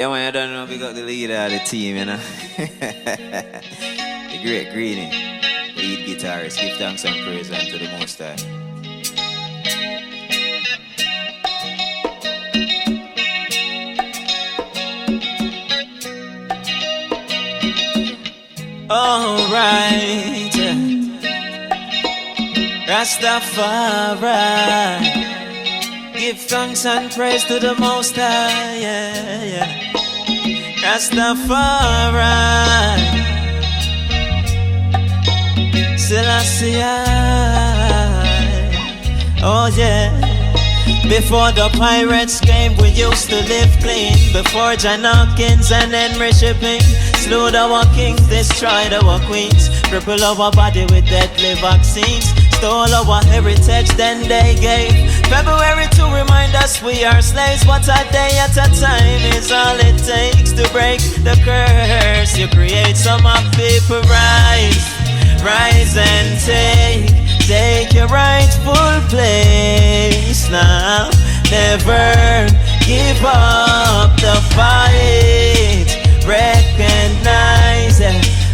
Yeah, man, I don't know, we got the leader of the team, you know. The great Greenie, lead guitarist. Give thanks and praise unto the Most High. Alright, Rastafari. Give thanks and praise to the Most High, yeah, yeah. Rastafari, Selassie, oh yeah. Before the pirates came, we used to live clean. Before John Hawkins and Henry Shipping slewed our kings, destroyed our queens, crippled our body with deadly vaccines, stole our heritage, then they gave February to remind us we are slaves. But a day at a time is all it takes to break the curse. You create some of people rise, rise and take your rightful place now. Never give up the fight.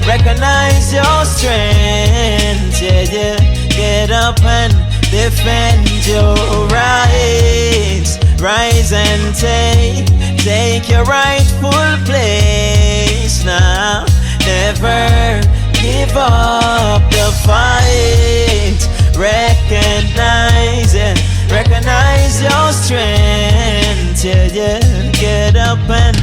Recognize your strength, yeah, yeah. Get up and defend your rights. Rise and take your rightful place now. Never give up the fight. Recognize your strength, yeah, yeah. Get up and,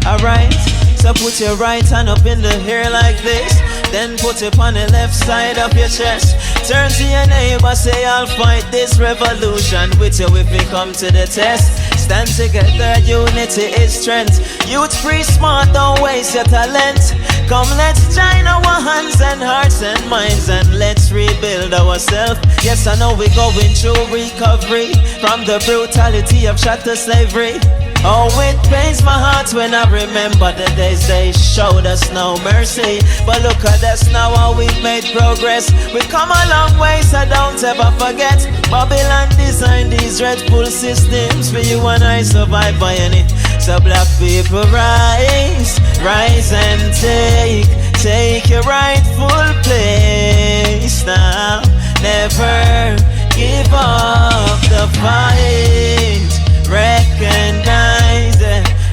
alright. So put your right hand up in the air like this, then put it on the left side of your chest. Turn to your neighbor, say I'll fight this revolution with you if we come to the test. Stand together, unity is strength. Youth free, smart, don't waste your talent. Come, let's join our hands and hearts and minds, and let's rebuild ourselves. Yes, I know we're going through recovery from the brutality of chattel slavery. Oh, it pains my heart when I remember the days they showed us no mercy. But look at us now, how we've made progress. We've come a long way, so don't ever forget. Babylon designed these dreadful systems for you and I survive by any. So black people rise, rise and take your rightful place now. Never give up the fight.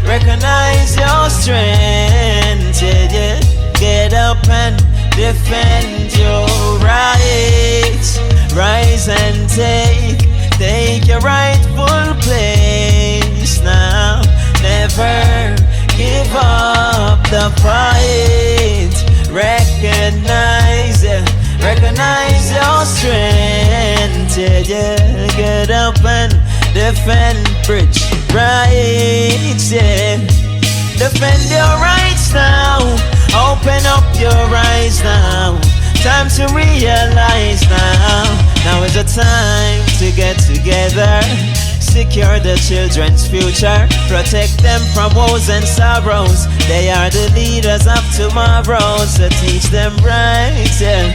Recognize your strength, yeah, yeah. Get up and defend your rights. Rise and take your rightful place now. Never give up the fight. Recognize your strength, yeah, yeah. Get up and defend bridge rights, yeah. Defend your rights now. Open up your eyes now. Time to realize now. Now is the time to get together. Secure the children's future. Protect them from woes and sorrows. They are the leaders of tomorrow. So teach them right, yeah.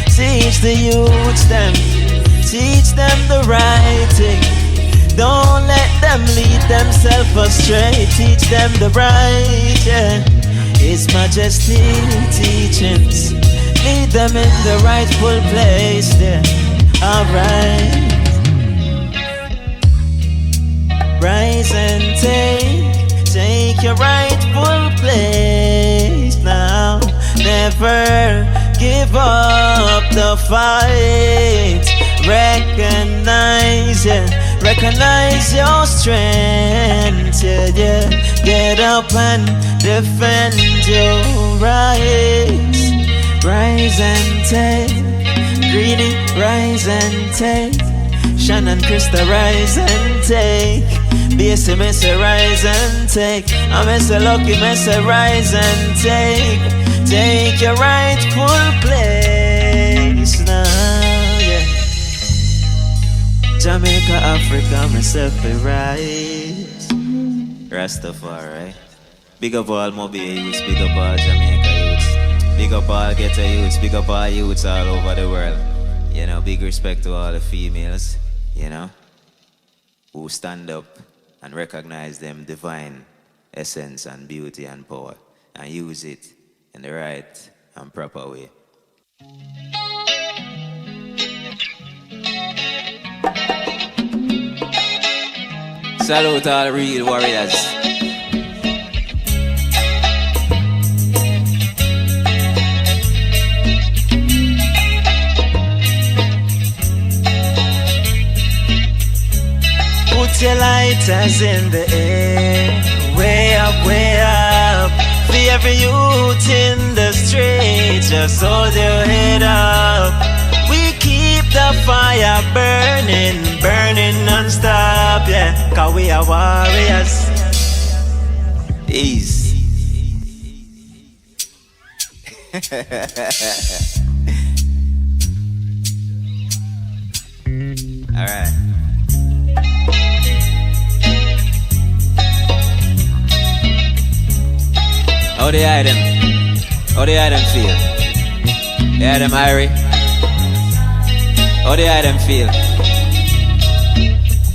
Teach the youths them. Teach them the right thing. Don't let them lead themselves astray. Teach them the right, yeah. His Majesty teachings. Lead them in the rightful place, yeah. Alright. Rise and take your rightful place now. Never give up the fight. Recognize your strength, yeah, yeah. Get up and defend your rights. Rise and take. Greedy, rise and take. Shannon Krista, rise and take. BC, Mr. rise and take. I'm Mr. Lucky, Mr. rise and take. Take your rightful place now, yeah. Jamaica, Africa, myself be rise. Rastafari. Big up all Mobile youths, big up all Jamaica youths, big up all Ghetto youths, big up all youths all over the world. You know, big respect to all the females, you know, who stand up and recognize them divine essence and beauty and power and use it in the right and proper way. Salute all real warriors. Put your lighters in the air, way up, way up. For every youth in the street, just hold your head up. We keep the fire burning, burning non-stop, yeah. Cause we are warriors. Ease. Alright. How the item? How the item feel? The item Irie? How the item feel?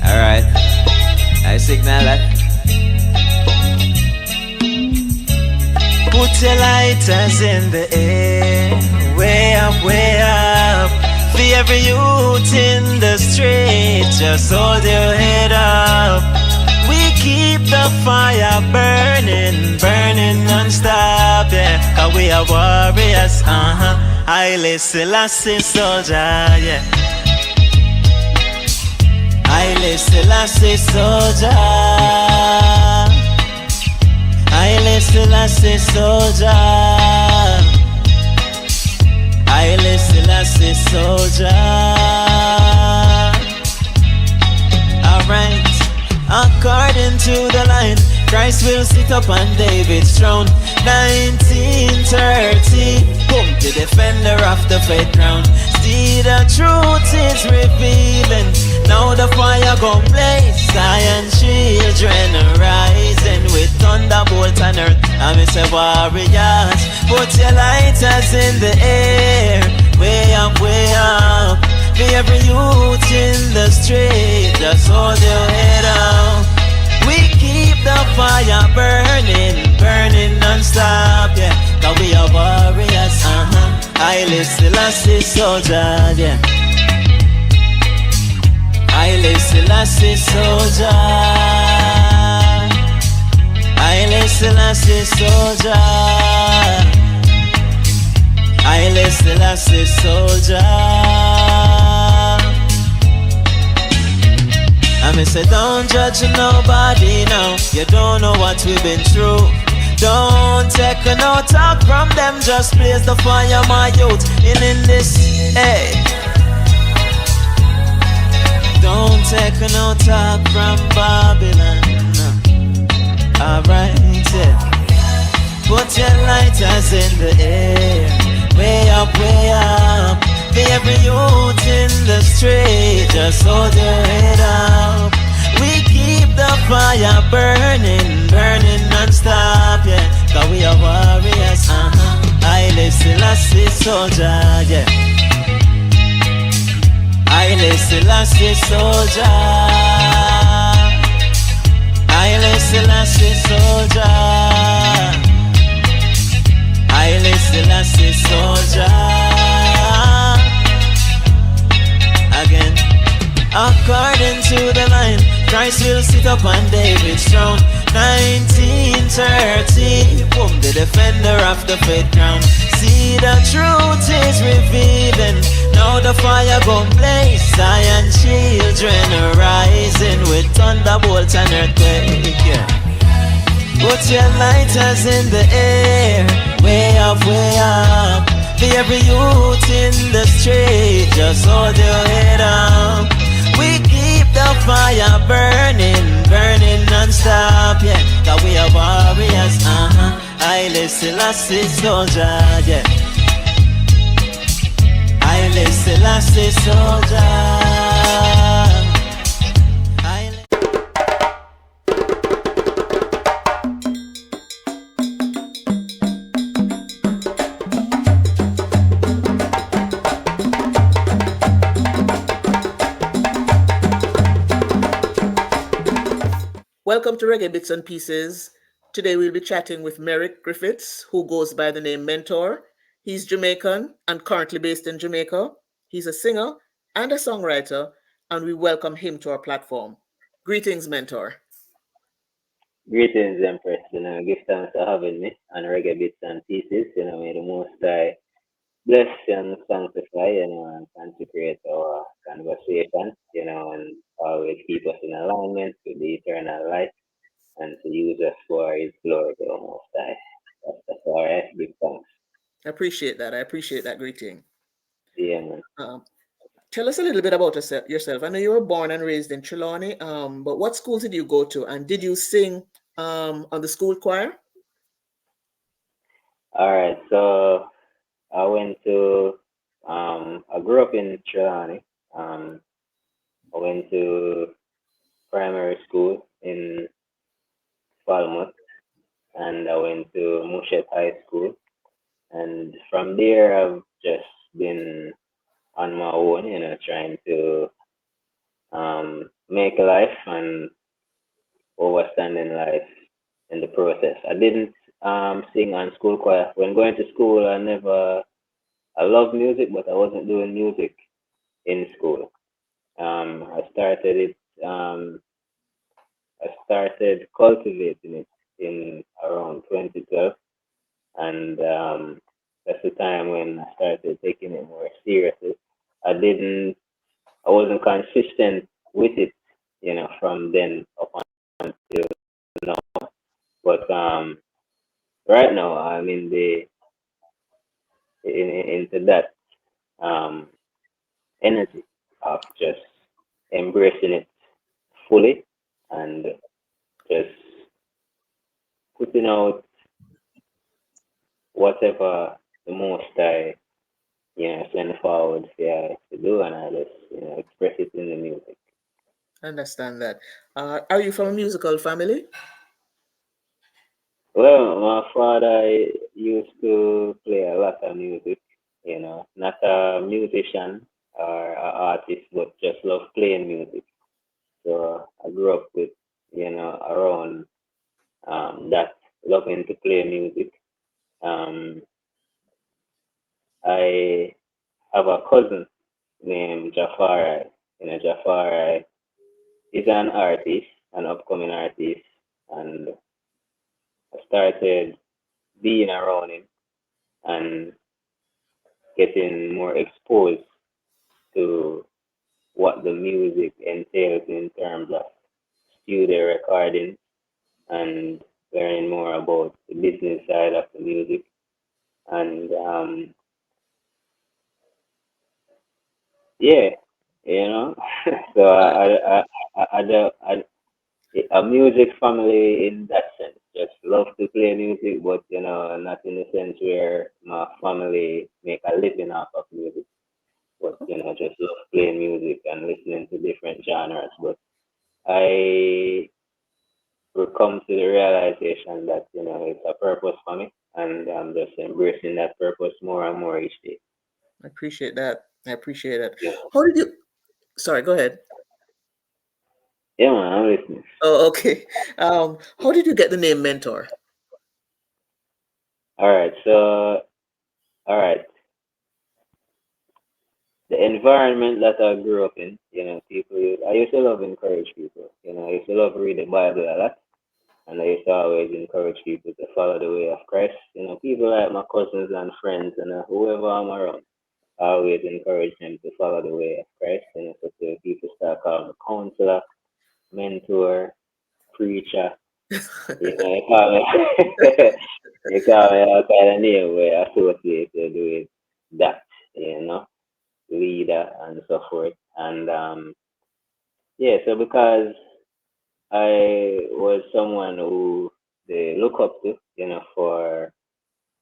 Alright. I signal that. Put your lighters in the air, way up, way up. For every youth in the street, just hold your head up. We keep the fire burning, burning non-stop, yeah. Cause we are warriors, Haile Selassie soldier, yeah. Haile Selassie soldier. Haile Selassie soldier. Haile Selassie soldier. Alright. According to the line, Christ will sit up on David's throne. 1930, boom, the defender of the faith ground. See, the truth is revealing. Now the fire gon' blaze. Zion children rising with thunderbolt on earth. And we say warriors, put your lighters in the air, way up, way up. For every youth in the street, just hold your head up. We keep the fire burning, burning non-stop, yeah. Cause we are warriors, Haile Selassie soldier, yeah. Haile Selassie soldier. Haile Selassie soldier. Haile Selassie soldier. I me say don't judge nobody now. You don't know what we've been through. Don't take no talk from them. Just blaze the fire, my youth. In this, hey. Don't take no talk from Babylon. Alright, yeah. Put your lighters in the air, way up, way up. For every youth in the street, just hold your head up. We keep the fire burning, burning non-stop, yeah. Cause we are warriors, Haile Selassie soldier, yeah. Haile Selassie soldier. Haile Selassie soldier. Haile Selassie soldier. Again, according to the line, Christ will sit up on David's throne. 1930, boom, the defender of the faith ground. See, the truth is revealing. Now the fire gon' blaze. Zion children are rising with thunderbolt and earthquake, yeah. Put your lighters in the air, way up, way up. For every youth in the street, just hold your head up. We keep the fire burning, burning non-stop, yeah. Cause we are warriors, Haile Selassie soldier, yeah. Haile Selassie soldier. Welcome to Reggae Bits and Pieces. Today we'll be chatting with Merrick Griffiths, who goes by the name Mentor. He's Jamaican and currently based in Jamaica. He's a singer and a songwriter, and we welcome him to our platform. Greetings, Mentor. Greetings, Empress. Give thanks for having me on ReggaeBitz&Pcs. May the Most High bless and sanctify, and consecrate our conversation, and always keep us in alignment with the eternal life and to use us for His glory, to the Most High. That's all right. Give thanks. I appreciate that. I appreciate that greeting. Yeah, man. Tell us a little bit about yourself. I know you were born and raised in Trelawney, but what schools did you go to, and did you sing on the school choir? All right. So I grew up in Trelawney. I went to primary school in Falmouth, and I went to Mushet High School. And from there, I've just been on my own, trying to make a life and overstanding life in the process. I didn't sing on school choir. When going to school, I loved music, but I wasn't doing music in school. I started it, I started cultivating it in around 2012, and that's the time when I started taking it more seriously. I didn't, I wasn't consistent with it, from then up until now. But right now, I'm into that um, energy of just embracing it fully and just putting out whatever the most I send forward to do, and I just express it in the music. I understand that. Are you from a musical family? Well, my father used to play a lot of music, not a musician or an artist, but just love playing music. So I grew up with, around that, loving to play music. Um, I have a cousin named Jafari. Jafari is an artist, an upcoming artist, and I started being around him and getting more exposed to what the music entails in terms of studio recording and learning more about the business side of the music. And yeah, you know, so Uh, a music family in that sense. Just love to play music, but not in the sense where my family make a living off of music. But just love playing music and listening to different genres. But I will come to the realization that it's a purpose for me, and I'm just embracing that purpose more and more each day. I appreciate that. I appreciate it. Yeah, How did you? Sorry, go ahead. yeah, man, I'm listening. Oh, okay. How did you get the name Mentor? All right, so all right, the environment that I grew up in, people. I used to love encourage people. I used to love read the Bible a lot, and I used to always encourage people to follow the way of Christ. People like my cousins and friends and whoever I'm around. I always encourage them to follow the way of Christ. So people start calling me counselor, mentor, preacher. They call me, they call me all kind of name where associated with that, leader and so forth. And yeah, so because I was someone who they look up to, for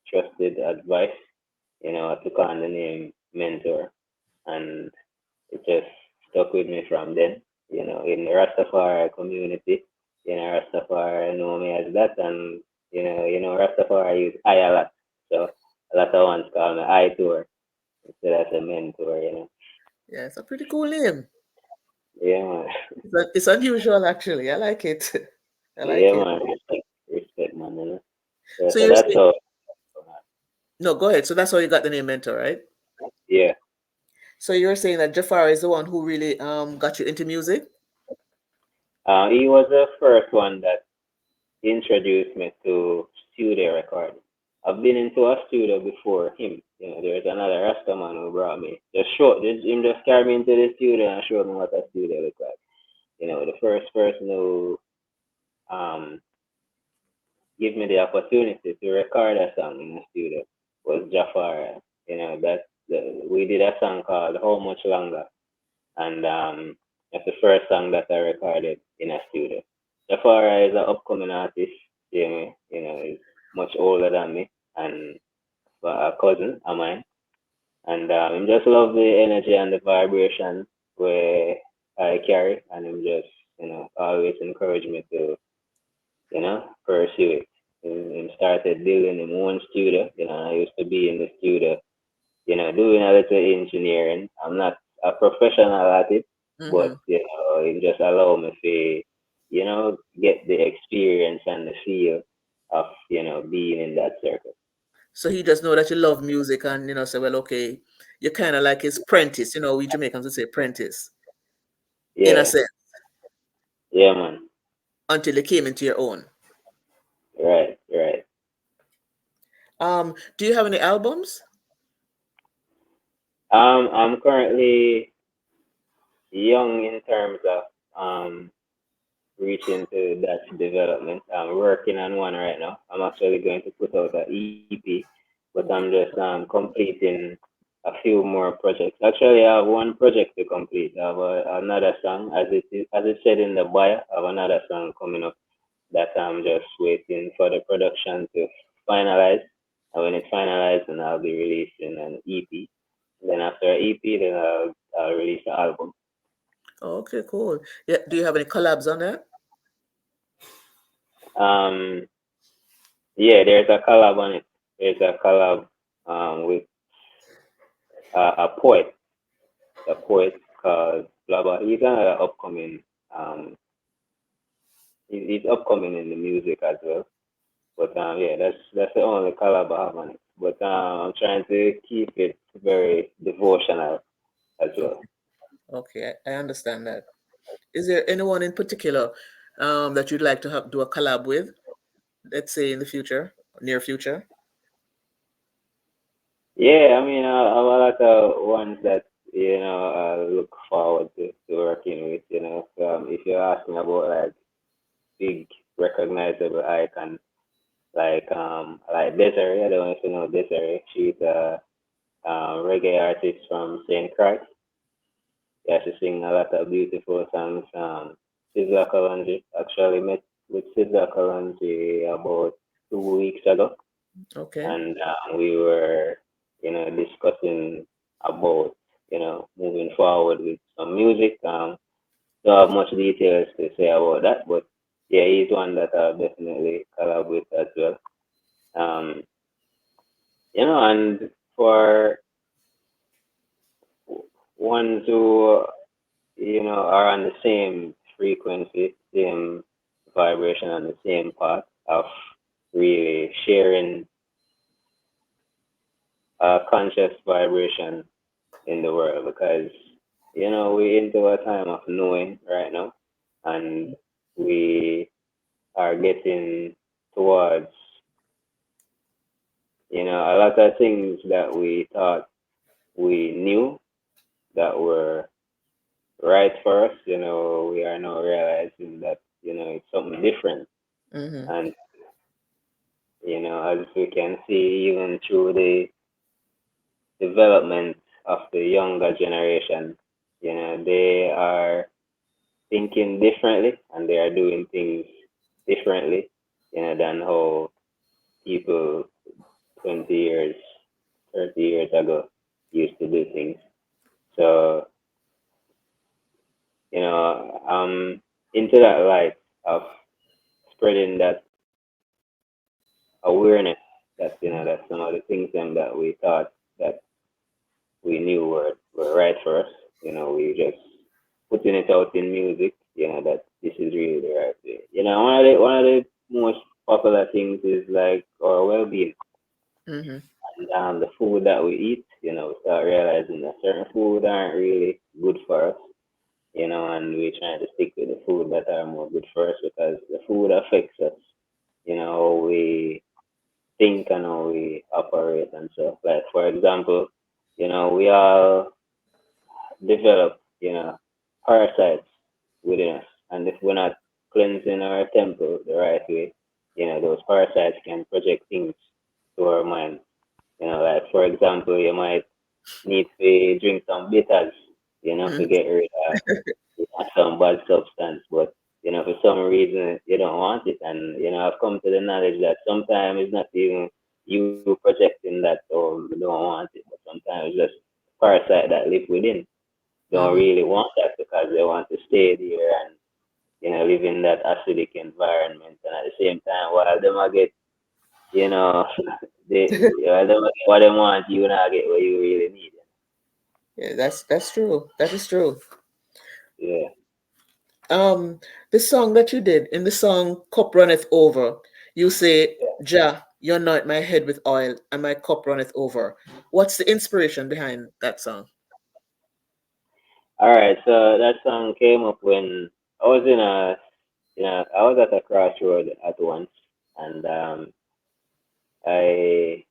trusted advice, I took on the name mentor, and it just stuck with me from then. In the Rastafari community, Rastafari know me as that, and Rastafari use I a lot, so a lot of ones call me I tour instead of a mentor. Yeah, it's a pretty cool name. Yeah, man. It's unusual, actually. I like it. I like Yeah, it. man. Respect, man. man, you know. Yeah, So so you're that's saying, how, no, go ahead. So that's how you got the name Mentor, right? yeah. So you're saying that Jafar is the one who really got you into music? He was the first one that introduced me to studio recording. I've been into a studio before him. You know, there's another Rasta man who brought me. Him just carried me into the studio and showed me what a studio looked like. You know, the first person who um give me the opportunity to record a song in the studio was Jafar. You know, we did a song called How Much Longer, and that's the first song that I recorded in a studio. Jafar is an upcoming artist. You know, he's much older than me and a cousin of mine, and him just love the energy and the vibration where I carry, and him just always encourage me to pursue it. And started building him own studio. You know, I used to be in the studio, doing a little engineering. I'm not a professional at it, but it just allow me to, get the experience and the feel of, being in that circle. So he just know that you love music and, say, well, okay, you're kind of like his apprentice. We Jamaicans would say apprentice, in a Yeah, sense, yeah, man. until you came into your own. Right, right. Do you have any albums? I'm currently young in terms of reaching to that development. I'm working on one right now. I'm actually going to put out an EP, but I'm just completing a few more projects. Actually, I have one project to complete. I have another song, as it said in the bio. I have another song coming up that I'm just waiting for the production to finalize. And when it's finalized, then I'll be releasing an EP. Then after an EP, then I'll release the album. Oh, okay, cool. Yeah. Do you have any collabs on that? Um, Yeah, there's a collab on it. There's a collab with a poet called Blabber. He's another upcoming. Um, he's upcoming in the music as well. But yeah, that's the only collab I have on it. But I'm trying to keep it very devotional as well. Okay, okay, I understand that. Is there anyone in particular that you'd like to do a collab with? Let's say in the future, near future. Yeah, I mean, I have a lot of ones that I look forward to working with. If you're asking about like big recognizable icon like Desiree. I don't know if you know Desiree. She's a reggae artist from St. Croix. Yeah, she sings a lot of beautiful songs. Sidla Kalonji actually met with Sidla Kalonji about 2 weeks ago, Okay. and we were discussing about moving forward with some music. Don't have much details to say about that, but yeah, he's one that I'll definitely collab with as well. Um, and for ones who, are on the same frequency, same vibration, on the same path of really sharing a conscious vibration in the world, because, we're into a time of knowing right now, and we are getting towards, a lot of things that we thought we knew that were right for us, we are now realizing that, it's something different. Mm-hmm. And, as we can see, even through the development of the younger generation, they are thinking differently and they are doing things differently, than how people 20 years, 30 years ago used to do things. So, I'm into that light of spreading that awareness that that some of the things them that we thought that we knew were right for us, we just putting it out in music, that this is really the right way. One of the most popular things is like our well-being Mm-hmm. and the food that we eat. We start realizing that certain food aren't really good for us. And we trying to stick with the food that are more good for us because the food affects us. How we think and how we operate and stuff. Like for example, we all develop, parasites within us. And if we're not cleansing our temple the right way, those parasites can project things to our mind. Like for example, you might need to drink some bitters, to get rid of some bad substance. But for some reason you don't want it. And I've come to the knowledge that sometimes it's not even you projecting that or you don't want it, but sometimes it's just parasite that live within don't Mm-hmm. really want that because they want to stay there and live in that acidic environment. And at the same time, while them I get you know while them get what they want, you not get what you really need. Yeah, that's true. That is true. Yeah. Um, the song that you did in the song "Cup Runneth Over," you say, "Jah, you anoint my head with oil, and my cup runneth over." What's the inspiration behind that song? All right. So that song came up when I was I was at a crossroad at once, and I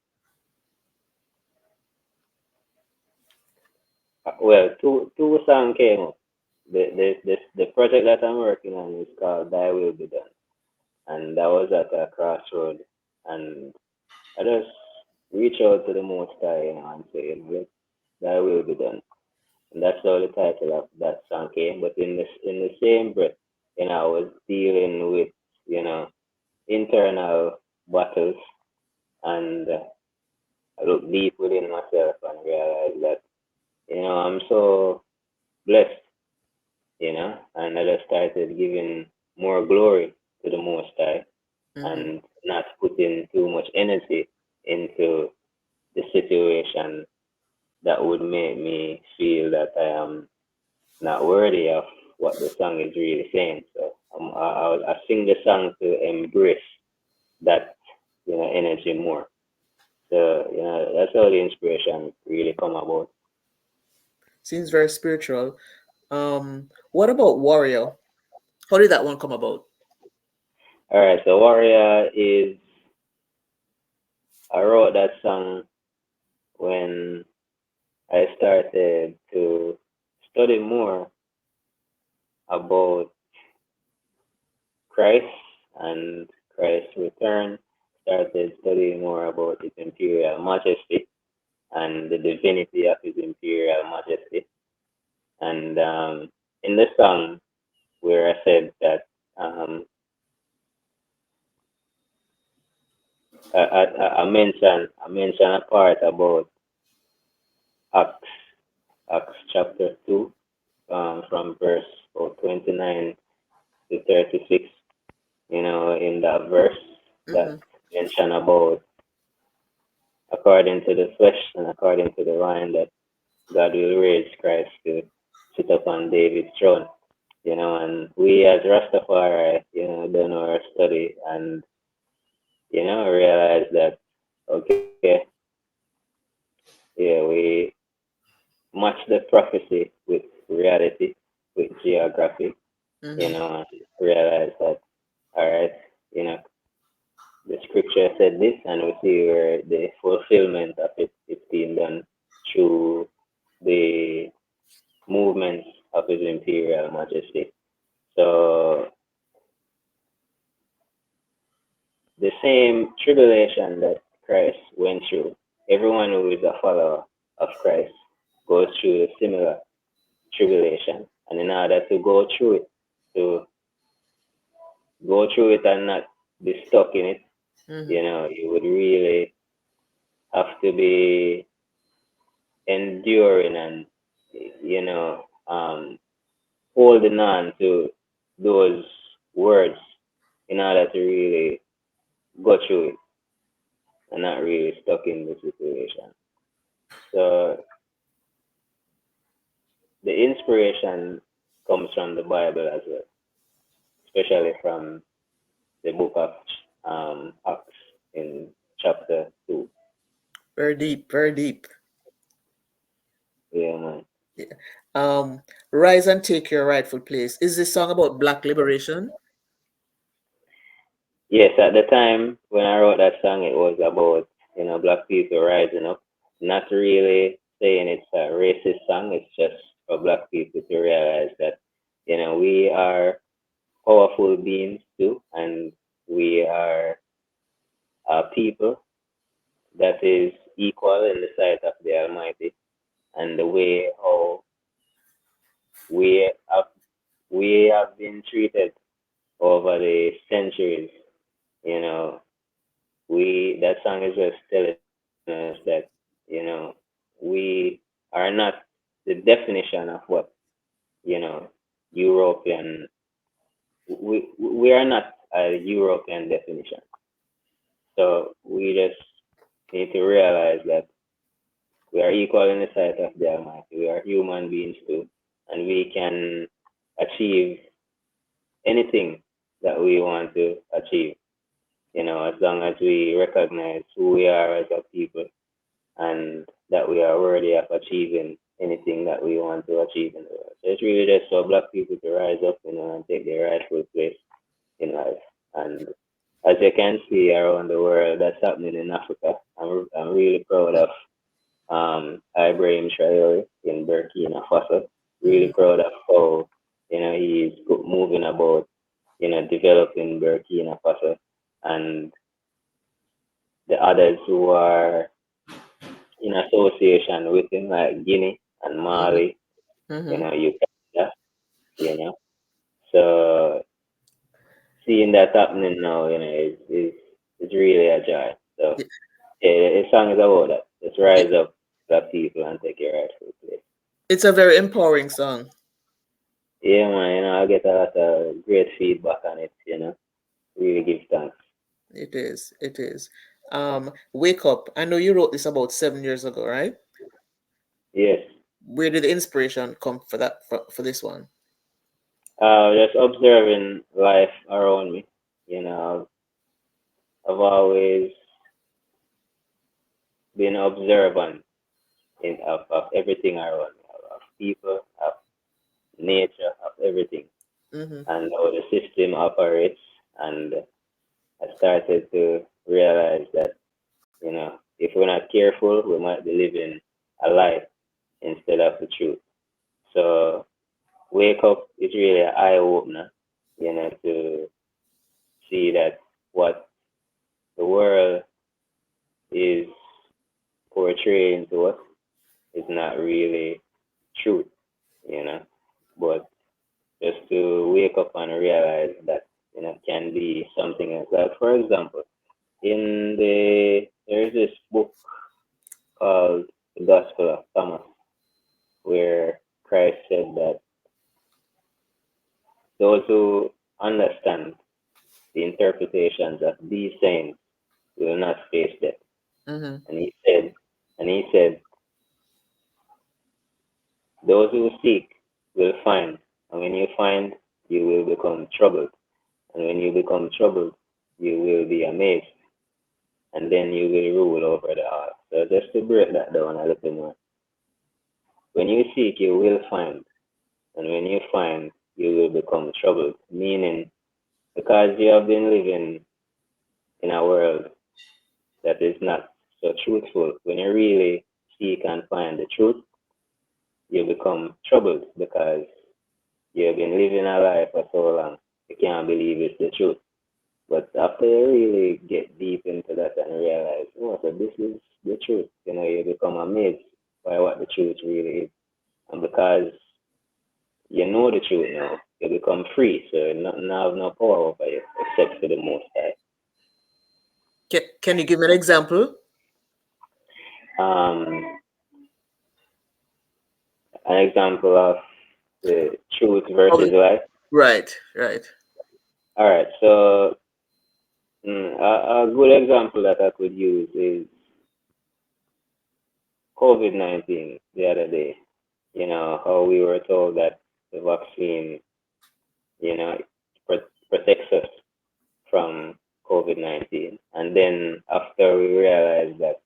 well, two songs came up. The project that I'm working on is called "Thy Will Be Done," and that was at a crossroad, and I just reach out to the Most High, and say, let Thy will be done, and that's how the title of that song came. But in the same breath, I was dealing with you know internal battles, and I looked deep within myself and realized that I'm so blessed, and I just started giving more glory to the Most High Mm-hmm. and not putting too much energy into the situation that would make me feel that I am not worthy of what the song is really saying. So I sing the song to embrace that energy more. So that's how the inspiration really come about. Seems very spiritual. What about Warrior? How did that one come about? All right, so Warrior is I wrote that song when I started to study more about Christ and Christ's return, started studying more about his imperial majesty and the divinity of his imperial majesty. And in the song where I said that I mention a part about Acts Acts chapter 2 from verse 29 to 36. In that verse Mm-hmm. that mention about according to the flesh and according to the line that God will raise Christ to sit upon David's throne. And we as Rastafari, done our study and, realize that, okay, yeah, we match the prophecy with reality, with geography, Mm-hmm. and realize that, all right, you know, the scripture said this, and we see where the fulfillment of it is being done through the movements of His Imperial Majesty. So the same tribulation that Christ went through, everyone who is a follower of Christ goes through a similar tribulation. And in order to to go through it and not be stuck in it, Mm-hmm. you would really have to be enduring and, you know, um, holding on to those words in order to really go through it and not really stuck in the situation. So the inspiration comes from the Bible as well, especially from the book of acts in chapter 2. Very deep, very deep. Yeah, man. Yeah. Rise and Take Your Rightful Place. Is this song about Black liberation? Yes, at the time when I wrote that song, it was about, black people rising up. Not really saying it's a racist song. It's just for black people to realize that, we are powerful beings too, and we are a people that is equal in the sight of the Almighty, and the way how we have we have been treated over the centuries. You know, that song is just telling us that, we are not the definition of what, you know, European. We are not a European definition. So we just need to realize that we are equal in the sight of the Almighty. We are human beings too, and we can achieve anything that we want to achieve. As long as we recognize who we are as a people and that we are worthy of achieving anything that we want to achieve in the world. So it's really just for black people to rise up, and take their rightful place in life. And as you can see around the world, that's happening in Africa. I'm really proud of Ibrahim Traore in Burkina Faso. Really proud of how he's moving about developing Burkina Faso, and the others who are in association with him, like Guinea and Mali, Uganda, you know. So seeing that happening now, is really a joy. So yeah, the song is about that. Just rise up, black people, and take your rightful place. It's a very empowering song. Yeah, man. I get a lot of great feedback on it. Really give thanks. It is. It is. Wake Up. I know you wrote this about 7 years ago, right? Yes. Where did the inspiration come for that for this one? Just observing life around me. I've always been observant of everything around me, of people, of nature, of everything, Mm-hmm. and how the system operates. And I started to realize that, if we're not careful, we might be living a lie instead of the truth. So wake up is really an eye opener, to see that what the world is portraying to us is not really truth, you know. But just to wake up and realize that, can be something else. Like for example, there's this book called The Gospel of Thomas, where Christ said that those who understand the interpretations of these sayings will not face death. Mm-hmm. And he said, those who seek will find, and when you find, you will become troubled. And when you become troubled, you will be amazed, and then you will rule over the earth. So just to break that down a little more. When you seek, you will find, and when you find, you will become troubled. Meaning, because you have been living in a world that is not so truthful, when you really seek and find the truth, you become troubled because you have been living a life for so long. You can't believe it's the truth. But after you really get deep into that and realize, oh, so this is the truth, you become amazed by what the truth really is. And because you know the truth now, you become free. So nothing have no power over you except for the Most High. Can you give me an example? An example of the truth versus life. Right. All right. So a good example that I could use is COVID-19 the other day. How we were told that the vaccine, protects us from COVID-19. And then after we realized that,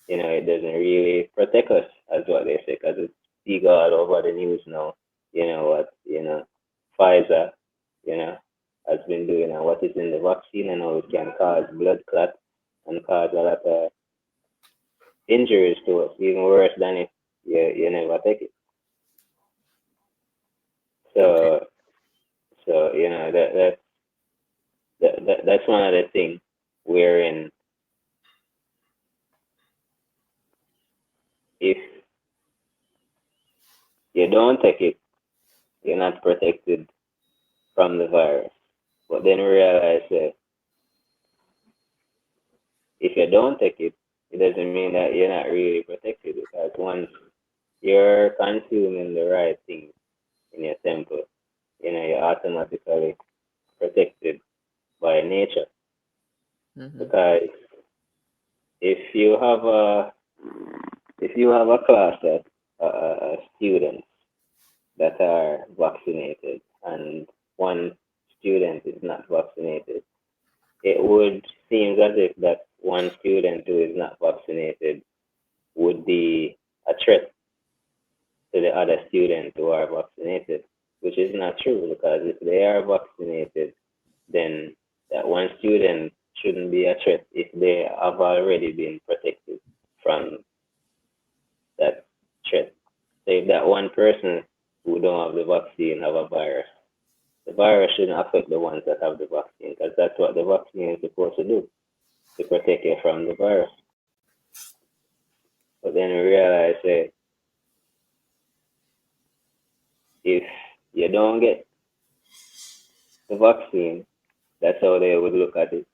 it doesn't really protect us, as what they say, because it's big all over the news now. Pfizer, has been doing and what is in the vaccine and how it can cause blood clot and cause a lot of injuries to us, even worse than if you never take it. So, that's one of the things wherein if you don't take it, you're not protected from the virus. But then realize that if you don't take it, it doesn't mean that you're not really protected, because once you're consuming the right things in your temple, you're automatically protected by nature. Mm-hmm. Because if you have a class of students that are vaccinated and one student is not vaccinated, it would seem as if that one student who is not vaccinated would be a threat to the other students who are vaccinated, which is not true, because if they are vaccinated, then that one student shouldn't be a threat if they have already been protected from that threat. So if that one person who don't have the vaccine have a virus, the virus shouldn't affect the ones that have the vaccine, because that's what the vaccine is supposed to do, to protect you from the virus. But then we realize that if you don't get the vaccine, that's how they would look at it.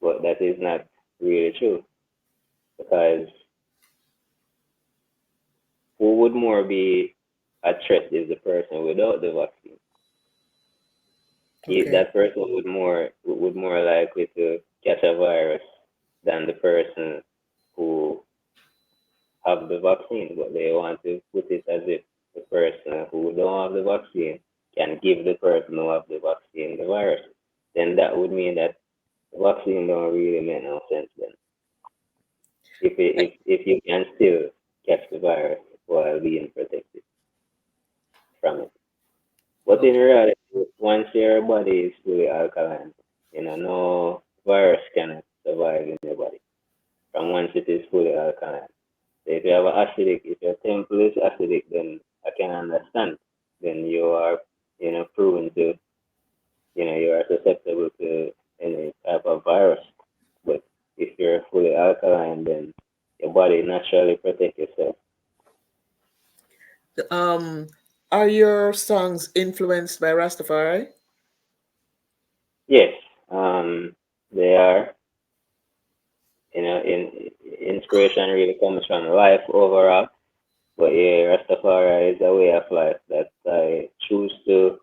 But that is not really true, because who would more be a threat is the person without the vaccine. Okay. That person would more likely to catch a virus than the person who have the vaccine, but they want to put it as if the person who don't have the vaccine can give the person who have the vaccine the virus. Then that would mean that the vaccine don't really make no sense then. If you can still catch the virus while being protected from it. But in reality, once your body is fully alkaline, no virus can survive in your body from once it is fully alkaline. So if you have if your temple is acidic, then I can understand. Then you are, proven to, you are susceptible to any type of virus. But if you're fully alkaline, then your body naturally protects yourself. Are your songs influenced by Rastafari? Yes, they are. Inspiration really comes from life overall. But yeah, Rastafari is a way of life that I choose to,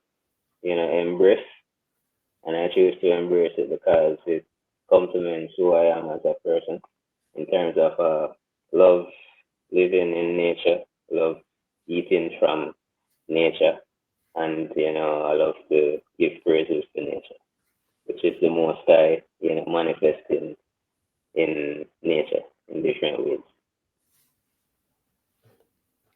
embrace. And I choose to embrace it because it complements who I am as a person in terms of love living in nature, love eating from nature, and I love to give praises to nature, which is the most I manifesting in nature in different ways.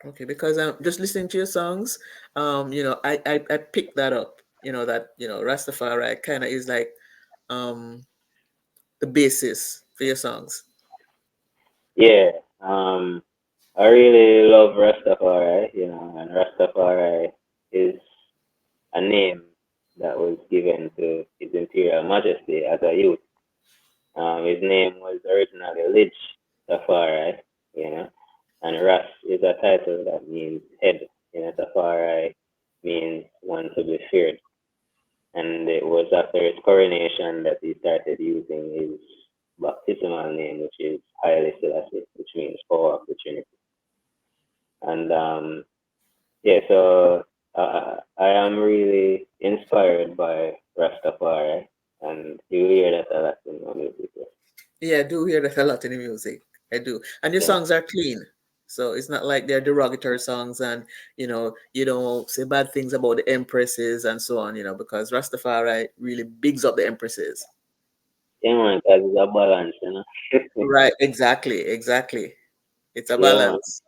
Okay, because I'm just listening to your songs. I picked that up. That Rastafari kind of is like the basis for your songs. Yeah, I really love Rastafari, and Rastafari is a name that was given to His Imperial Majesty as a youth. His name was originally Lidge Tafari, and Ras is a title that means head. Tafari means one to be feared. And it was after his coronation that he started using his baptismal name, which is Haile Selassie, which means power of the Trinity. And so I am really inspired by Rastafari, and you hear that a lot in my music. Yeah, I do hear that a lot in the music. I do, and your Yeah. songs are clean. So it's not like they're derogatory songs, and you don't say bad things about the empresses and so on. Because Rastafari really bigs up the empresses. Yeah, man, because it's a balance, you know. Right, exactly. It's a Yeah, man. balance.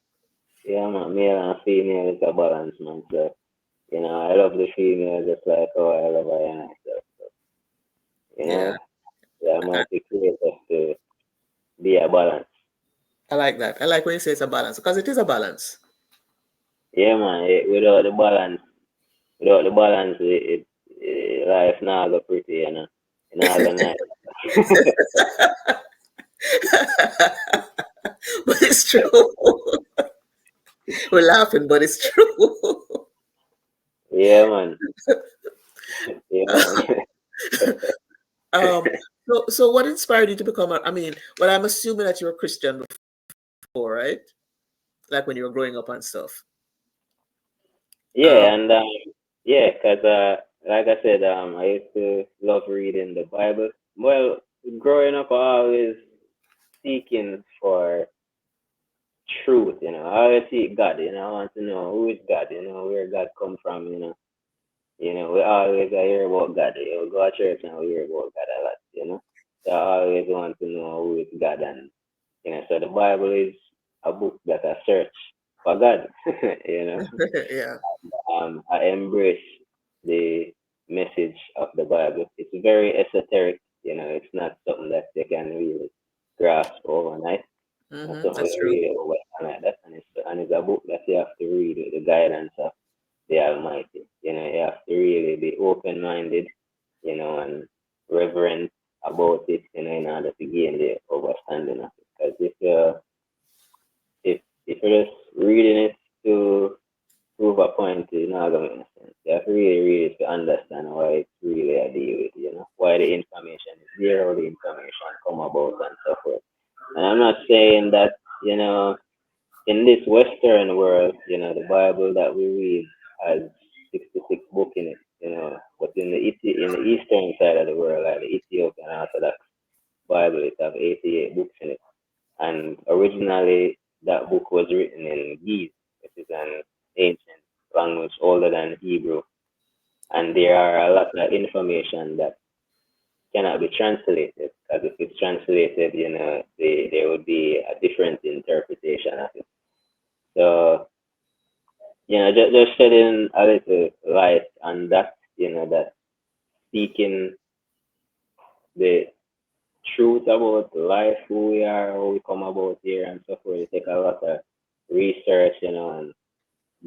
Yeah, man. Male and female is a balance, man. So, I love the female just like how I love her, so, you Yeah, know, yeah, I I, might be creative to be a balance. I like that. I like when you say it's a balance because it is a balance. Yeah, man. Without the balance, life not go pretty, not go nice. But it's true. We're laughing, but it's true. Yeah, man. Yeah, man. um, so what inspired you to become a, I mean, well, I'm assuming that you were Christian before, right? Like when you were growing up and stuff. Um, Yeah, and yeah, cause like I said, I used to love reading the Bible. Well, growing up, I always seeking for truth. I always seek God. I want to know who is God. Where God come from. We always hear about God. We go to church and we hear about God a lot. So I always want to know who is God, and so the Bible is a book that I search for God. you know. yeah. I embrace the message of the Bible. It's very esoteric, it's not something that they can really grasp overnight. It's something That's you true. really overnight. That, and it's a book that you have to read with the guidance of the Almighty. You have to really be open minded, and reverent about it, in order to gain the understanding of it. Because if you're just reading it to prove a point, it's not gonna make no sense. You have to really read it to understand why it's really a deal with, why the information is there, how the information come about and so forth. And I'm not saying that, in this Western world, the Bible that we read has 66 books in it, but in the Eastern side of the world, like the Ethiopian Orthodox Bible, it have 88 books in it. And originally, that book was written in Ge'ez, which is an ancient language older than Hebrew. And there are a lot of information that cannot be translated, because if it's translated, there would be a different interpretation of it. So, just shedding a little light on that, that speaking the truth about life, who we are, how we come about here, and so forth. It take a lot of research, and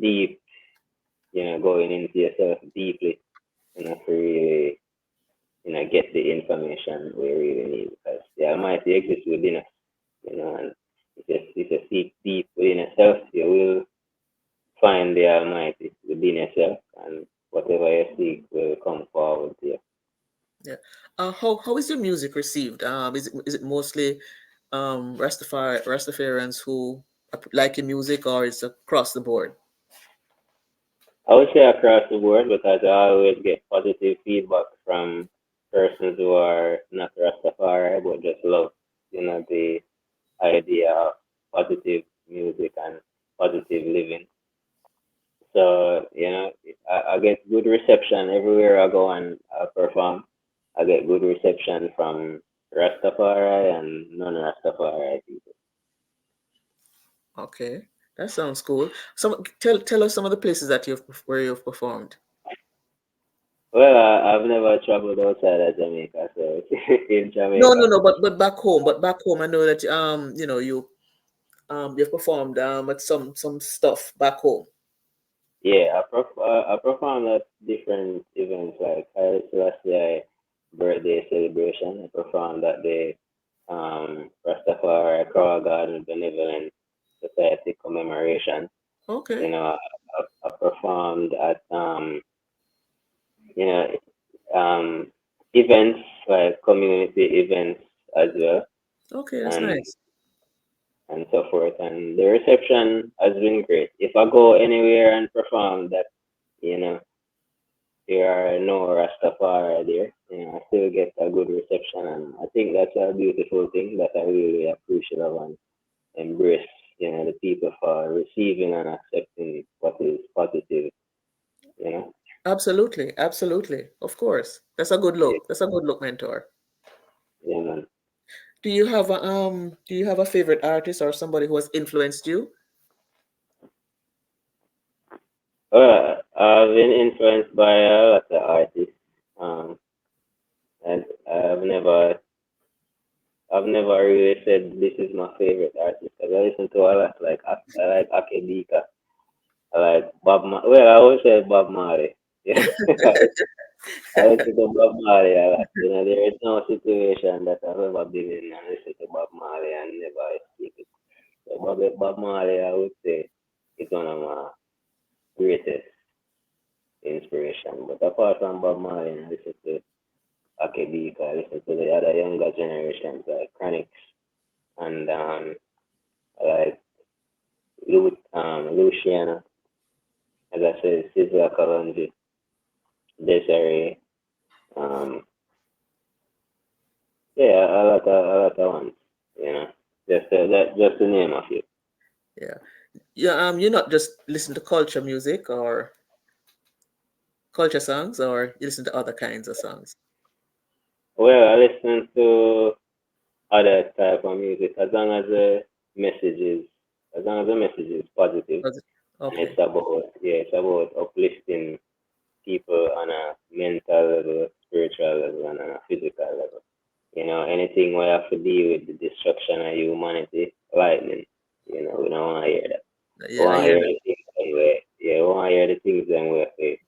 deep, going into yourself deeply, to really, get the information we really need. Because the Almighty exists within us, and if you seek deep within yourself, you will find the Almighty within yourself, and whatever you seek will come forward to you. Yeah. How is your music received? Is it mostly Rastafarians who like your music, or is it across the board? I would say across the board, because I always get positive feedback from persons who are not Rastafari but just love, the idea of positive music and positive living. So, I get good reception everywhere I go and I perform. I get good reception from Rastafari and non-Rastafari people. Okay, that sounds cool. Tell us some of the places that where you've performed. Well, I've never traveled outside of Jamaica, so in No, no, Jamaica. no, but back home, I know that you've performed at some stuff back home. Yeah, I performed at different events like Haile Selassie birthday celebration. I performed at the Rastafari Crow Garden Benevolent Society commemoration. Okay, I performed at you know um, events like community events as well, okay, that's and nice. so forth. And the reception has been great. If I go anywhere and perform that, you know there are no Rastafari there, I still get a good reception, and I think that's a beautiful thing that I really appreciate of and embrace. The people for receiving and accepting what is positive. You know, Absolutely, absolutely. Of course, that's a good yeah, look. That's a good look, mentor. yeah, Do you have a favorite artist or somebody who has influenced you? I've been influenced by a lot of artists. Um, and I've never really said this is my favorite artist because I listen to a lot. Like I like Akebika. I like Well, I always say Bob Marley. Yeah, I listen to Bob Marley a lot. You know, there is no situation that I've ever been in and listen to Bob Marley and never escape it. So Bob Marley, I would say, is one of my greatest inspiration. But apart from Bob Marley, I listen to Akebika, I listen to the other younger generations like Chronics and like Luciana, as I said, Sizzla Kalonji, Desiree, um, yeah, a lot of ones, you know, just to name a few. Yeah. Yeah, you not just listen to culture music or culture songs, or you listen to other kinds of songs? Well, I listen to other type of music as long as the message is positive Was it- and Okay. it's about uplifting people on a mental level, spiritual level, and on a physical level. You know, anything where have to deal with the destruction of humanity, lightning. You know, we don't want to hear that. We Yeah, I want to hear hear that. the things them where, yeah, we want to hear the things them where they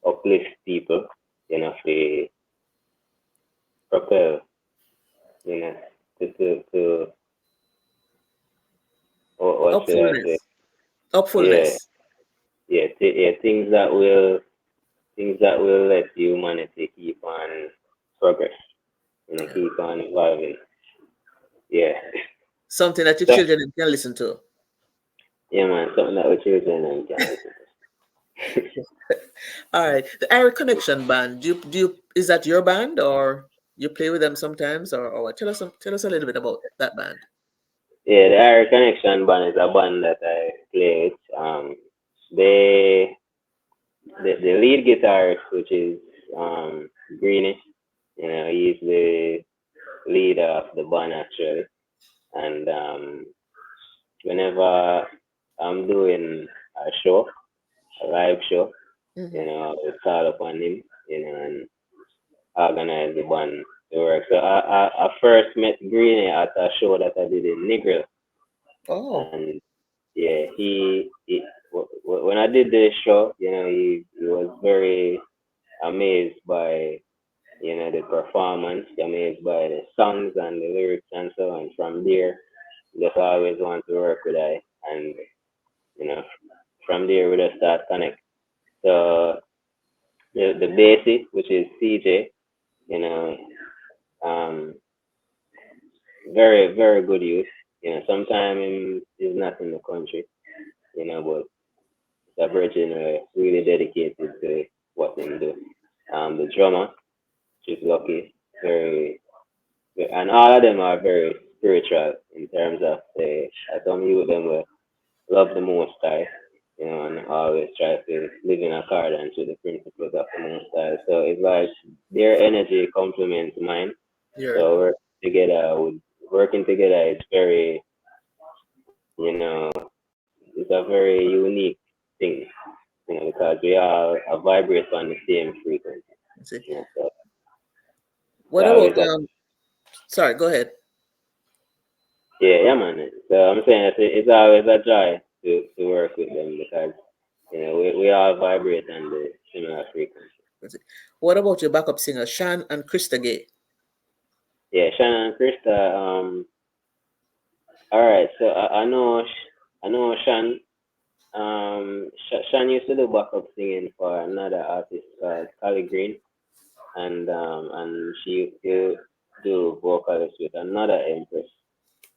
uplift people. You know, they propel. You know, to what should I say? Upfulness. Yeah, Upfulness. yeah, things that will let humanity keep on progress. You know, Yeah. keep on evolving. Yeah. Something that your So, children can listen to. yeah, man, something that we children and can listen to. All right. The Air Connection band. Is that your band, or you play with them sometimes, or what? Tell us a little bit about that band. Yeah, the Irish Connection band is a band that I play with. They the lead guitarist, which is Greenish, you know, he's the leader of the band actually. And whenever I'm doing a show, a live show, Hmm. you know, I would call upon him, you know, and organize the band to work. So I first met Greenie at a show that I did in Negril, Oh. and yeah, when I did the show, you know, he was very amazed by the performance, amazed by the songs and the lyrics and so on. From there, just always want to work with I, and you know, from there we just start connect. So the bassist, which is CJ, you know, um, very good youth. You know, sometimes he's not in the country, you know, but the virgin really dedicated to what they do. The drummer, she's lucky, very, and all of them are very spiritual in terms of I some you them will love the Most High, you know, and always try to live in accordance with the principles of the Most High. So it's like their energy complements mine. Yeah. So working together is very, you know, it's a very unique thing, you know, because we all vibrate on the same frequency. Let's see. You know, so it's What always about a sorry, go ahead. yeah, man. So I'm saying it's always a joy to work with them because we all vibrate on the similar frequency. Let's see. What about your backup singer, Shan and Krista Gay? Yeah, Shannon and Krista. All right. So I know Shan. Shan used to do backup singing for another artist called Callie Green, and she used to do vocals with another Empress,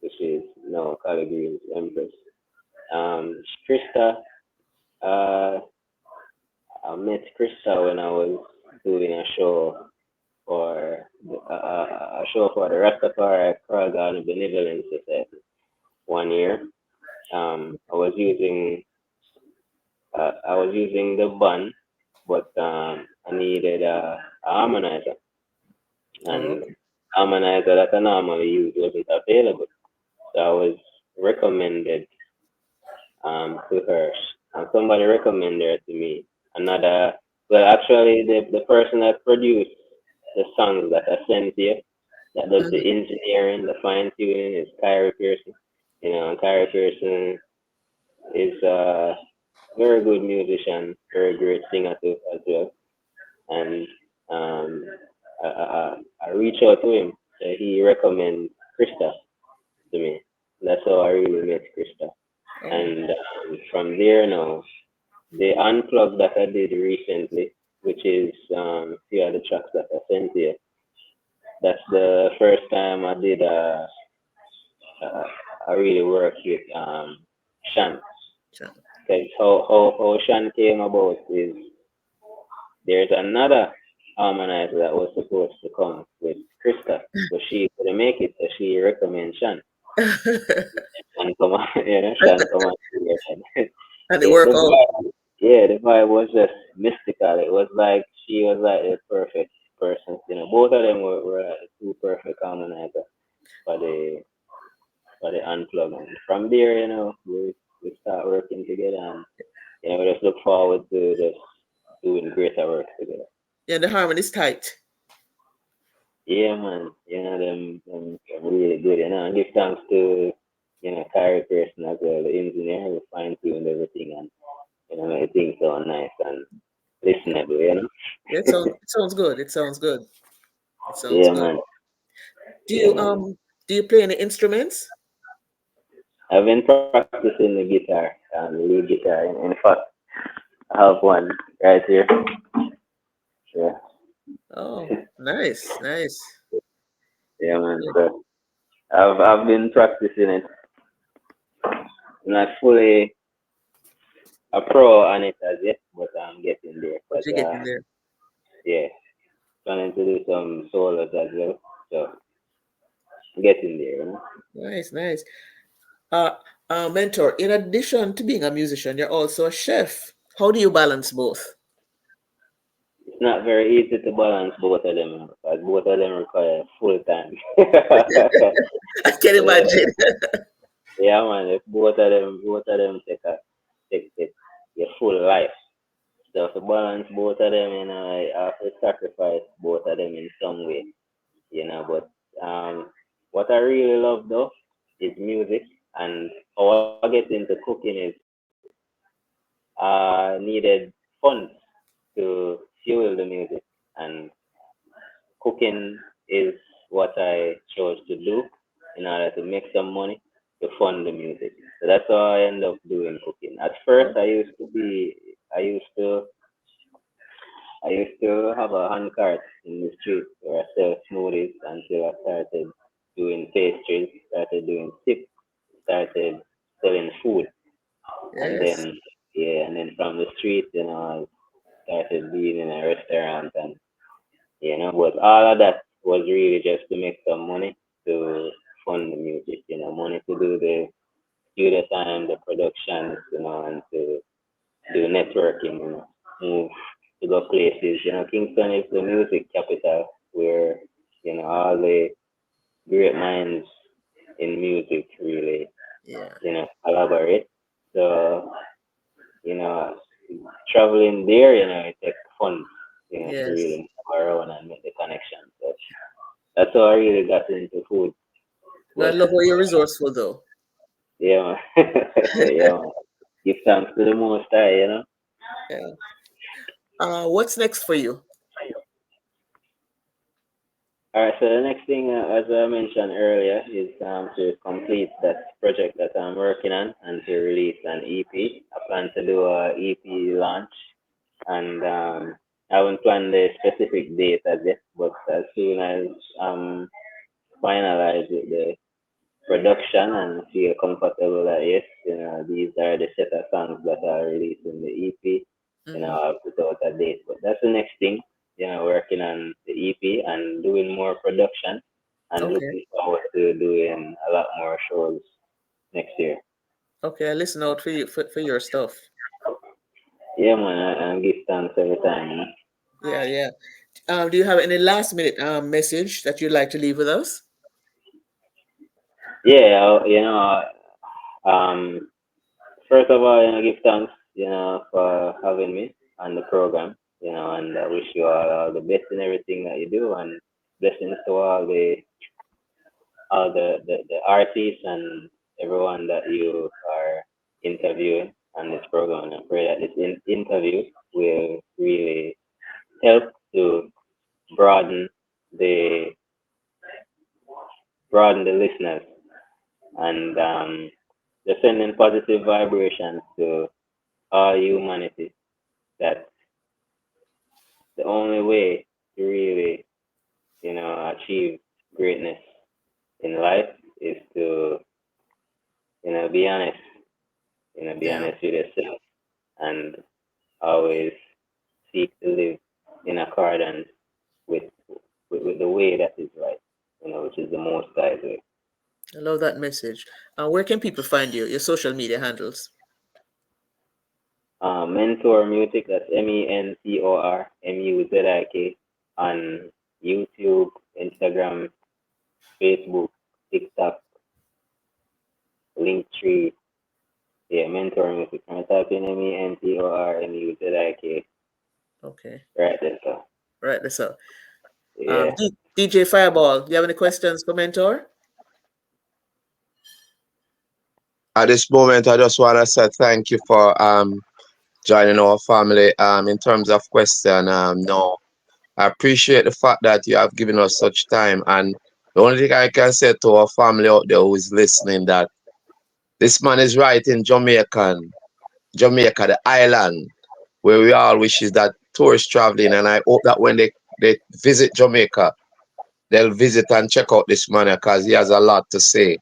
which is no Callie Green's Empress. Krista. Uh, I met Krista when I was doing for a show for the Rastafari Garden Benevolence Society 1 year. I was using the bun, but I needed a harmonizer, Oh, and okay. harmonizer that I normally use wasn't available. So I was recommended to her, and somebody recommended her to me. Another, well, actually, the person that produced the songs that I sent you, that does the engineering, the fine tuning, is Kyrie Pearson. You know, and Kyrie Pearson is a very good musician, very great singer too as well. And um, I reached out to him. So he recommended Krista to me. That's how I really met Krista. Oh, And from there now, the unplug that I did recently, which is few of the tracks that I sent you, that's the first time I did uh, I really worked with Shan. sure. Because how Shan came about is there's another harmonizer that was supposed to come with Krista, but she couldn't make it, so she recommended Shan. Shan come on, Shan come on. And it Yeah, work out. the vibe was just mystical. It was like she was like the perfect person. Both of them were like the two perfect harmonizer for the unplug. And from there, we start working together, and we just look forward to just doing greater work together. Yeah, the harmony is tight. Yeah, man. Them really good. And give thanks to Kyrie person as well, the engineer who fine tuned everything and make things so nice and listenable. Yeah, it sounds good. It sounds good. It sounds Yeah, good. man. Do Yeah, you man. play any instruments? I've been practicing the guitar and lead guitar. In fact, I have one right here. Yeah, Oh, nice, nice. yeah, man. Good. So I've been practicing it. I'm not fully a pro on it as yet, but I'm getting there. What Cause you getting there? yeah, planning to do some solos as well. So I'm getting there. Nice, nice. Uh, Mentor, in addition to being a musician, you're also a chef. How do you balance both? It's not very easy to balance both of them because both of them require full time. I can Yeah, imagine. yeah, man. If both of them take your full life. So to balance both of them, I have to sacrifice both of them in some way. But what I really love though is music, and how I get into cooking is I needed funds to fuel the music, and cooking is what I chose to do in order to make some money to fund the music. So that's how I end up doing cooking. At first, I used to, I used to have a hand cart in the street where I sell smoothies until I started doing pastries, started doing tips, started selling food, and Yes, then yeah, and then from the street, I started being in a restaurant and but all of that was really just to make some money to fund the music, money to do the studio time, the productions, and to do networking, move to go places. Kingston is the music capital where, all the great minds in music really, yeah, collaborate. So, you know, traveling there, it takes fun, to yes. really move around and make the connection. So that's how I really got into food. No, I But love how you're resourceful, though. yeah, man. Yeah, man. Give thanks to the most high. Yeah. What's next for you? All right, so the next thing, as I mentioned earlier, is to complete that project that I'm working on and to release an EP. I plan to do a EP launch, and I haven't planned the specific date as yet, but as soon as I'm finalized with the production and feel comfortable that yes, these are the set of songs that are released in the EP. Hmm. I'll put out a date. But that's the next thing, working on the EP and doing more production and Okay. looking forward to doing a lot more shows next year. Okay, I listen out for you for your stuff. Yeah, man, and give thanks every time. Yeah, yeah. Do you have any last minute message that you'd like to leave with us? Yeah, first of all, give thanks, for having me on the program, and I wish you all the best in everything that you do, and blessings to all the artists and everyone that you are interviewing on this program. And I pray that this interview will really help to broaden the listeners, and just sending positive vibrations to all humanity. That's the only way to really, achieve greatness in life is to, be honest, be Yeah. honest with yourself, and always seek to live in accordance with the way that is right, which is the most right way. I love that message. Where can people find you? Your social media handles. Mentor Music, that's MENTORMUZIK, on YouTube, Instagram, Facebook, TikTok, Linktree. Yeah, Mentor Music. I'm typing MENTORMUZIK Okay. right there, so. Right. That's all. Yeah. DJ Fireball, do you have any questions for Mentor? At this moment, I just want to say thank you for joining our family. In terms of question, no, I appreciate the fact that you have given us such time. And the only thing I can say to our family out there who is listening, that this man is writing Jamaica, the island, where we all wish is that tourists traveling. And I hope that when they visit Jamaica, they'll visit and check out this man because he has a lot to say.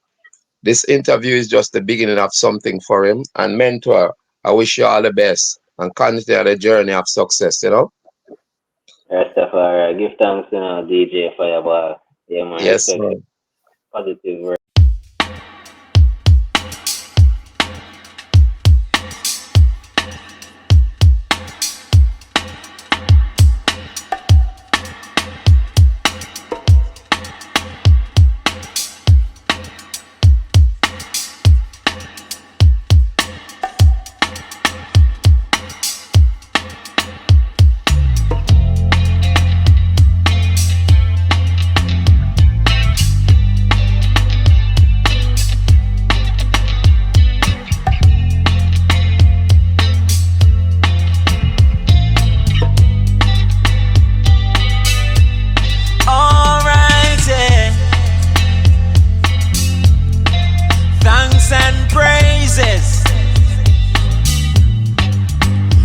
This interview is just the beginning of something for him. And Mentor, I wish you all the best and continue the journey of success, Rastafari, give thanks, DJ Fireball. Yeah, man, Yes, respect man. positive word. Alright, yeah. Thanks and praises,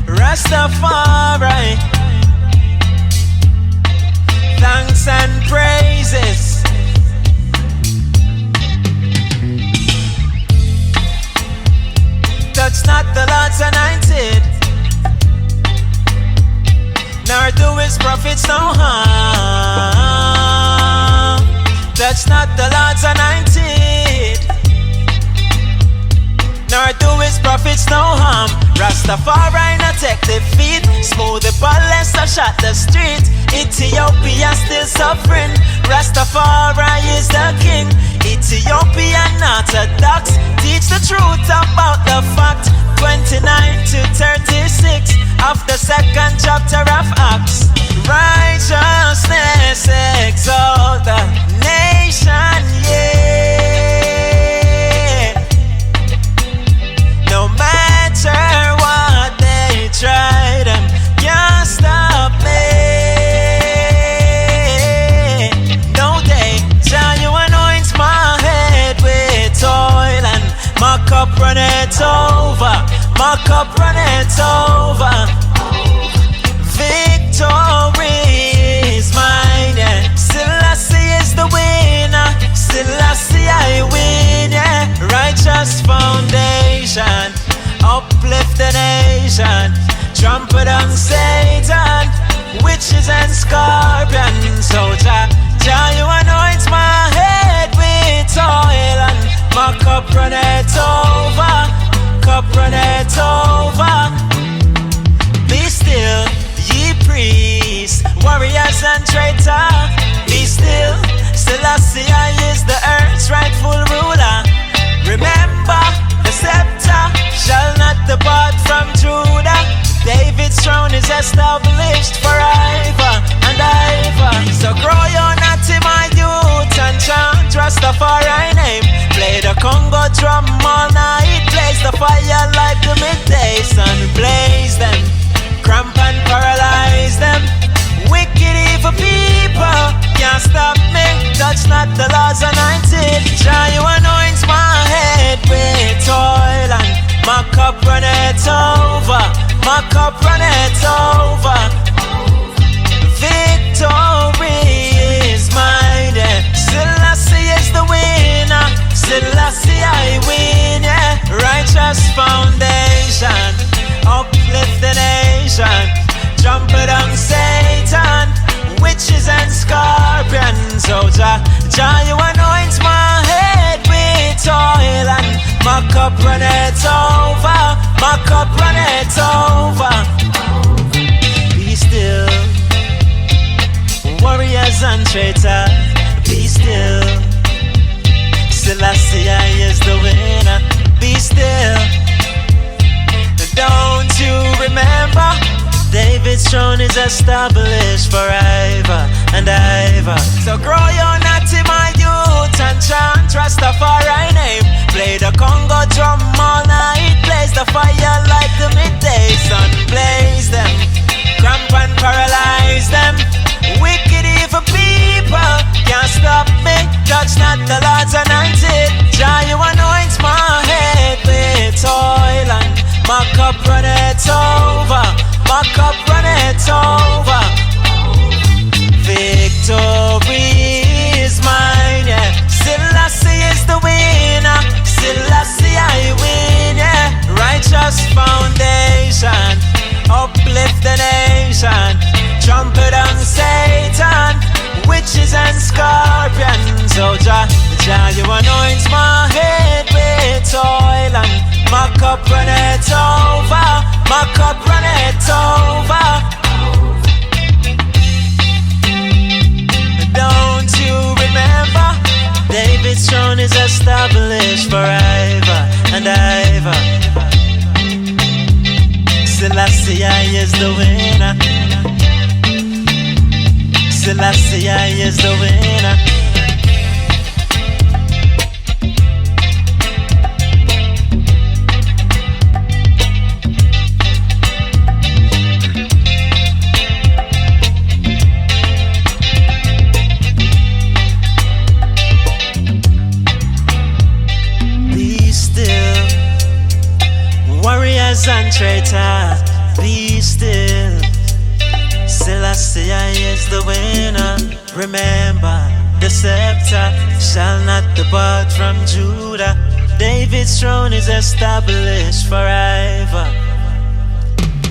Rastafari. Thanks and praises. Touch not the Lord's anointed, nor do his prophets no harm. Touch not the Lord's anointed, nor do his prophets no harm. Rastafari not take defeat, smooth the palace or shut the street. Ethiopia still suffering, Rastafari is the king. Ethiopia not orthodox, teach the truth about the fact. 29 to 36 of the second chapter of Acts. Righteousness exalt the nation, yeah. No matter what they try, them can't stop me. No day shall you anoint my head with oil, and my cup runneth over, my cup runneth over. Victory is mine, yeah. Selassie is the winner, Selassie I win, yeah. Righteous foundation, uplift the nation, trample down Satan, witches and scorpions. So Jah, you anoint my head with oil, and my cup runneth over, cup runneth over. Be still, ye priests, warriors and traitor, be still. Selassie is the earth's rightful ruler. Remember, the scepter shall not depart from Judah. David's throne is established forever and ever. So grow your natty, my youth, and chant Rastafari name. Play the Congo drum all night. Blaze the fire like the midday sun. Blaze them, cramp and paralyze them. Wicked evil people can't stop me. Touch not the laws anointed. Jah, you anoint my head with oil, and my cup runneth over. My cup runneth over. Victory is mine, yeah. Selassie is the winner. Selassie I win, yeah. Righteous foundation, uplift the nation. Jump it on Satan, witches and scorpions. Oh Jah, Jah, you anoint my head with oil, and my cup runneth over. My cup runneth over. Be still, warriors and traitors. Be still, Selassie is the winner. Be still. Don't you remember? David's throne is established forever and ever. So grow your natty, my youth, and chant Rastafari name. Play the Congo drum all night. Blaze the fire like the midday sun. Blaze them, cramp and paralyze them. Wicked evil people can't stop me. Touch not the Lord's anointed. Jah, you anoint my head with oil, and my cup runneth over. My cup runneth over. Victory is mine, yeah. Selassie is the winner. Selassie I win, yeah. Righteous foundation, uplift the nation. Trumpet on Satan, witches and scorpions. Oh Jah, Jah, you anoint my head with oil, and my cup runneth over. My cup runneth over. Don't you remember? David's throne is established forever and ever. Selassie is the winner. Selassie is the winner. Warriors and traitors, be still. Selassie is the winner. Remember, the scepter shall not depart from Judah. David's throne is established forever.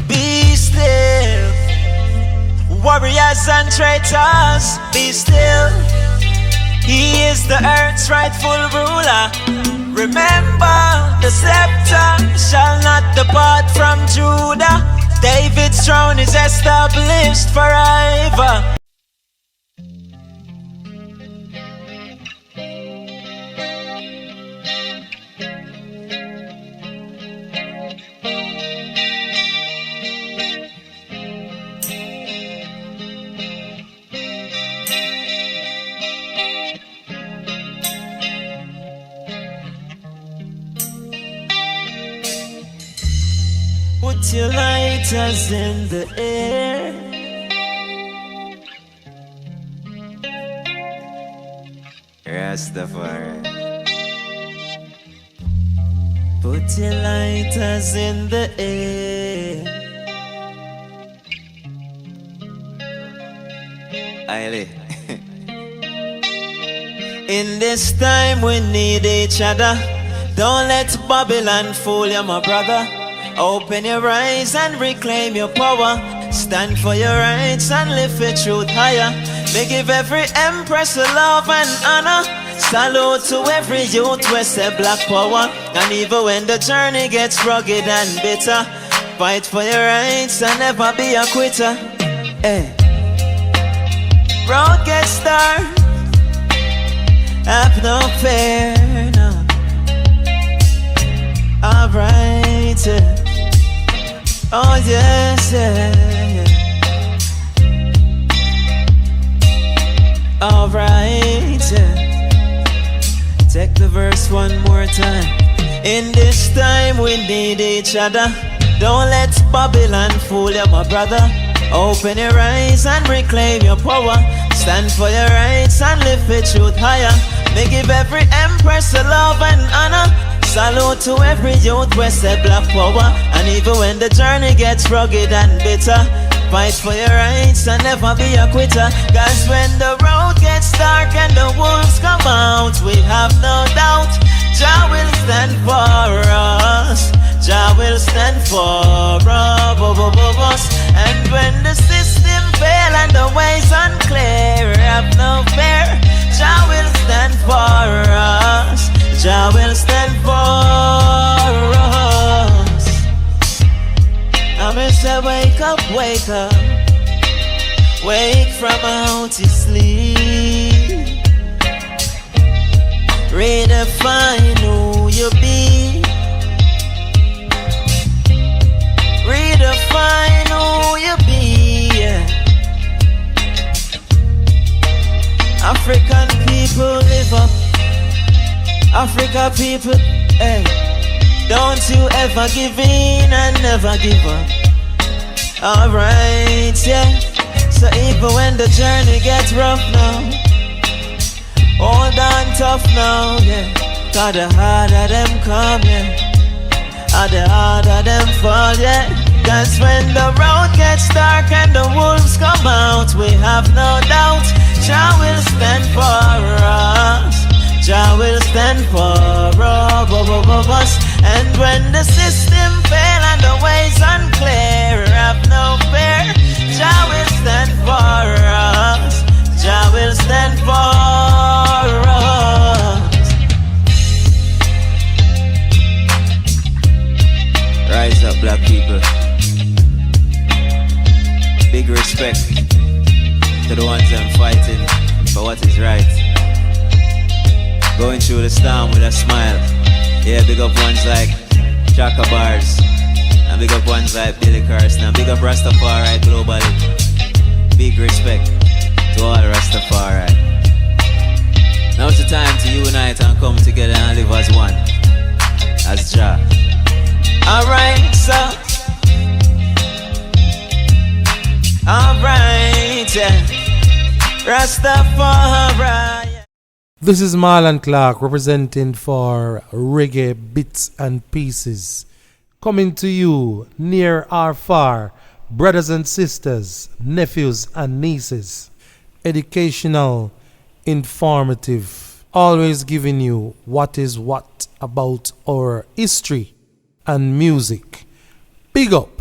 Be still. Warriors and traitors, be still. He is the earth's rightful ruler. Remember, the scepter shall not depart from Judah. David's throne is established forever. Put your lighters in the air. Rastafari. Put your lighters in the air. Aile. In this time we need each other. Don't let Babylon fool you, my brother. Open your eyes and reclaim your power. Stand for your rights and lift your truth higher. May give every empress a love and honor. Salute to every youth we say black power. And even when the journey gets rugged and bitter, fight for your rights and never be a quitter. Hey. road gets dark, have no fear, no. Alright, yeah. Oh yes, yeah, yeah. Alright, yeah. Take the verse one more time. In this time we need each other. Don't let Babylon fool you, my brother. Open your eyes and reclaim your power. Stand for your rights and lift the truth higher. They give every empress a love and honor. Salute to every youth who say black power. And even when the journey gets rugged and bitter, fight for your rights and never be a quitter. Cause when the road gets dark and the wolves come out, we have no doubt Jah will stand for us. Jah will stand for us. And when the system fail and the ways unclear, have no fear. Jah will stand for us. Jah will stand for us. I say wake up, wake up. Wake from out your sleep. Redefine who you be. Redefine who you be, yeah. African people live up. Africa people, hey. Don't you ever give in and never give up. Alright, yeah. So even when the journey gets rough now, hold on tough now, yeah. Cause the harder them come, yeah. And the harder them fall, yeah. Cause when the road gets dark and the wolves come out, we have no doubt Jah will stand for us. Jah will stand for us. And when the system fail and the ways unclear, have no fear. Jah will stand for us. Jah will stand for us. Rise up, black people. Big respect to the ones I'm fighting for what is right. Going through the storm with a smile. Yeah, big up ones like Chaka Bars. And big up ones like Billy Carson. And big up Rastafari globally. Big respect to all Rastafari. Now it's the time to unite and come together and live as one. As Jah. Alright, so alright, yeah. Rastafari. This is Marlon Clark representing for Reggae Bits and Pieces. Coming to you near or far, brothers and sisters, nephews and nieces. Educational, informative, always giving you what is what about our history and music. Big up